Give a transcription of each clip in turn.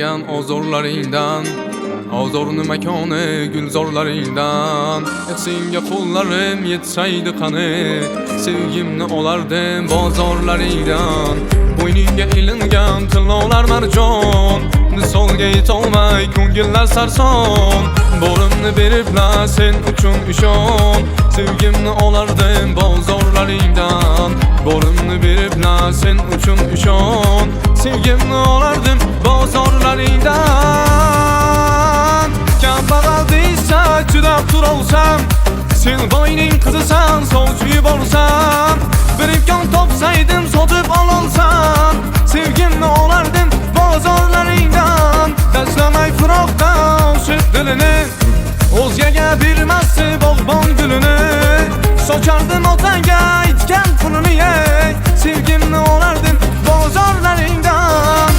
aylangan ozorlaringdan, ozorni makoni gulzorlaringdan. Senga qo'llarim yetsaydi qani, sevgimni olardim bozorlaringdan. Bo'yningga ilingan tillolar marjon, misolga yetolmay ko'ngillar sarson. Borimni beriblar sen uchun ishon, sevgimni olardim bozorlaringdan. Borimni beriblar sen uchun ishon, sevgimni olardim bozorlaringdan. Kambag'al deysa chidab turolsam, sen boyning qizisan sovchi yuborsam. Bir imkon topsaydim sotib ololsam, sevgimni olardim bozorlaringdan. Tashlamay firoqda oshiq dilini, o'zgaga bermasdi bog'bon gulini. Sochardim otanga aytgan pulini, sevgimni olardim bozorlaringdan.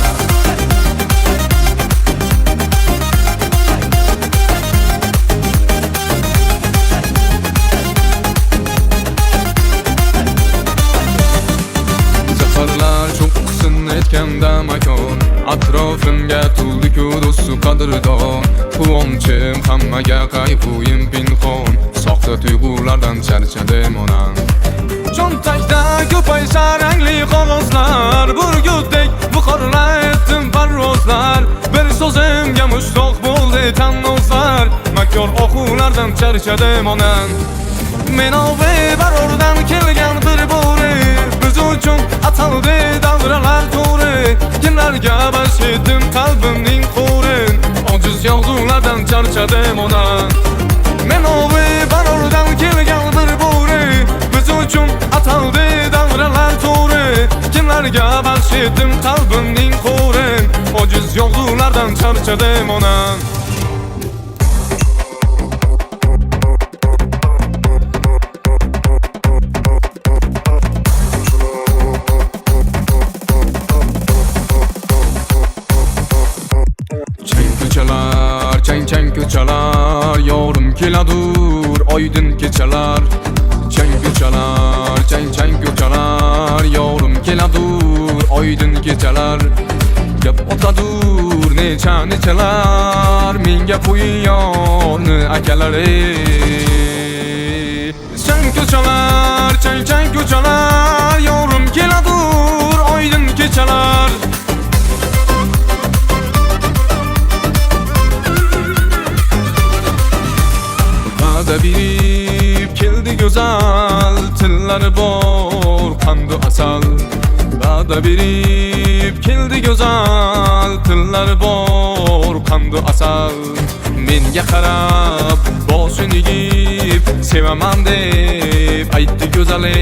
Zafarlar çok qisn etganda makon, atrofimga to'ldi-ku do'stu qadrdon. Quvonchim hammaga qayg'uyim pinhon, soxta tuyg'ulardan charchadim onam. Cho'ntakda ko'paysa rangli qog'ozlar, burgutdek buxorlar etdim parvozlar. Bir so'zimga mushtoq bo'ldi tannozlar, makkor oquvlardan charchadim onam. Men ovi barordan kelgan bir bo'ri, biz uchun ataldi davralar to'g'ri. Kimlarga bash etdim qalbimning qo'rin, ojiz yog'dulardan charchadim onam. Men ovi barordan kelgan bir bo'ri, biz uchun ataldi davralar to'g'ri. Kimlarga bash etdim qalbimning qo'rin, ojiz yog'dulardan charchadim onam. Chang ko'chalar, yorim keladur oydin kechalar. Chang ko'chalar, yorim keladur oydin kechalar. Gap otadur nechalar, menga qo'ying yorni akalari. Chang ko'chalar, yorim keladur oydin kechalar. Va'da berib keldi go'zal, tillari bor qandu asal. Va'da berib keldi go'zal, tillari bor qandu asal. Menga qarab boshini egib, sevaman deb aytdi go'zali.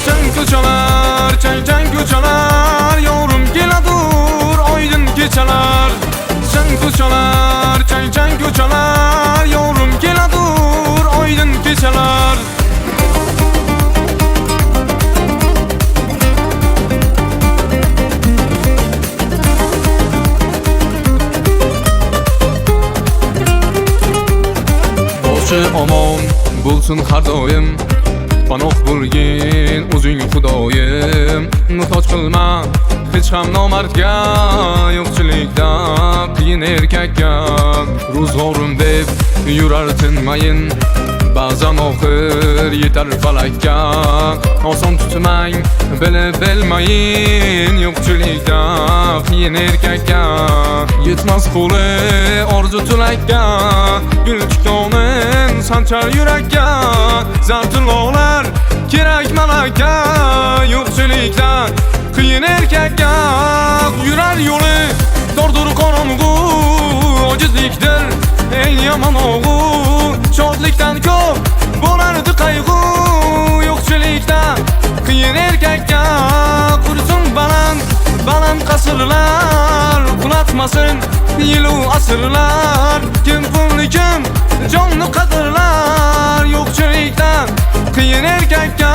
Chang ko'chalar, yorim keladur oydin kechalar. Chang ko'chalar, yorim keladur oydin kechalar. Boshi omon bo'lsin har doim, panoh bo'lgin o'zing xudoyim. Muhtoj qilma hech ham nomardga, yo'qchilikda qiyin erkakka. Ro'zg'orim deb yurar tinmayin, ba'zan oxir yetar falakka. Oson tutmang bilib bilmayin, yo'qchilikda qiyin erkakka. Yetmas qo'li orzu tilakka, gul tikonin sanchar yurakka. Zartillolar kerak malakka, yo'qchilikda qiyin erkakka. Yurar yo'li dordur qorong'u, ojizlikdir eng yomon o'g'u. Shodlikdan ko'p bo'lardi qayg'u, yo'qchilikda qiyin erkakka. Qursin baland qasrlar, qulatmasin yilu asrlar. Kim pulni kim jonni qadrlar, yo'qchilikda qiyin erkakka.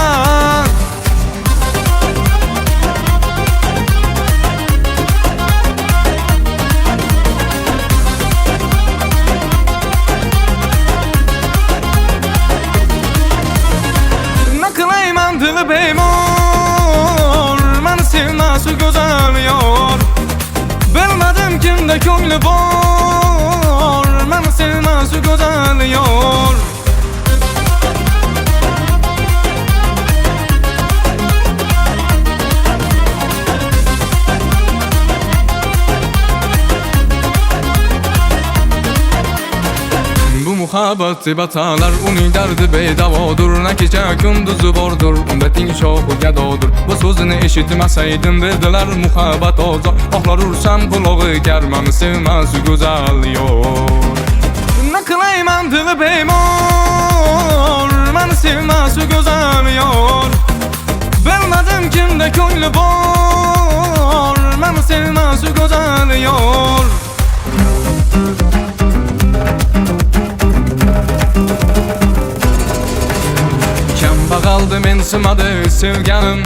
muhabbet batalar Uni derdi bedavadır Ne gece gündüzü bordur Ümmetin çoğu gedodur Bu sözünü eşitmeseydim dediler muhabbet olacak Ahlar ursam kulağı germem sevmez güzel yol Ne kılayım andığı beymor Ben sevmez güzel yol Bilmedim kimde köylü bor Ben sevmez güzel yol Kembağaldı mensimadı sevgenim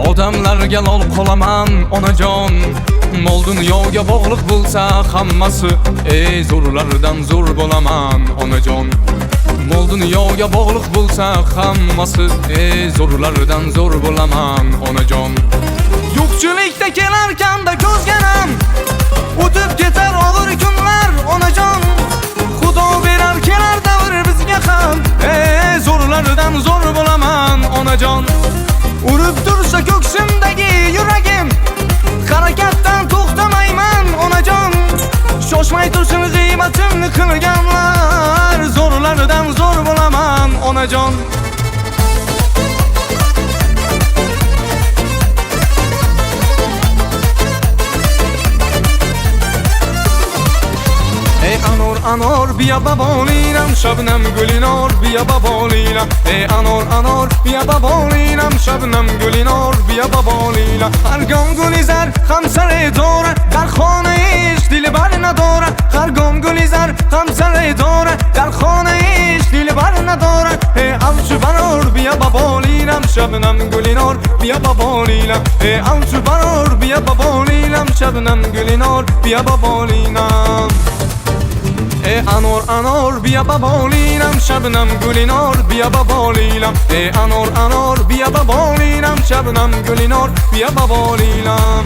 Odamlar gel ol kolaman ona can Moldun yoga boğluk bulsa hamması zorlardan zor bolaman ona can Moldun yoga boğluk bulsa hamması zorlardan zor bolaman ona can Yokçulikte gelerken de gözgenem Utup geter olur günler ona can Kudo verer kenar davır bizge ham zorlardan zor bolaman ona can Urup dursa göksümdeki yüreğim Harekattan to'xtamayman onajon Shoshmay tursin g'iybatimni qilganlar Zo'rlaridan zo'r bo'laman onajon Ey anor anor biya babolinam Shabnam gulinor biya babolina Ey anor anor biya babolinam Shabnam gulinor biya babolina Har gom gulizar hamsare dora Dar khona ish dilbar nadora Har gom gulizar hamsare dora Dar khona ish dilbar nadora Ey avchu banor biya babolinam Shabnam gulinor biya babolina Ey avchu banor biya babolinam Shabnam gulinor biya babolina anor anor biya babolinam Shabnam gulinor biya babolinam anor anor biya babolinam Shabnam gulinor biya babolinam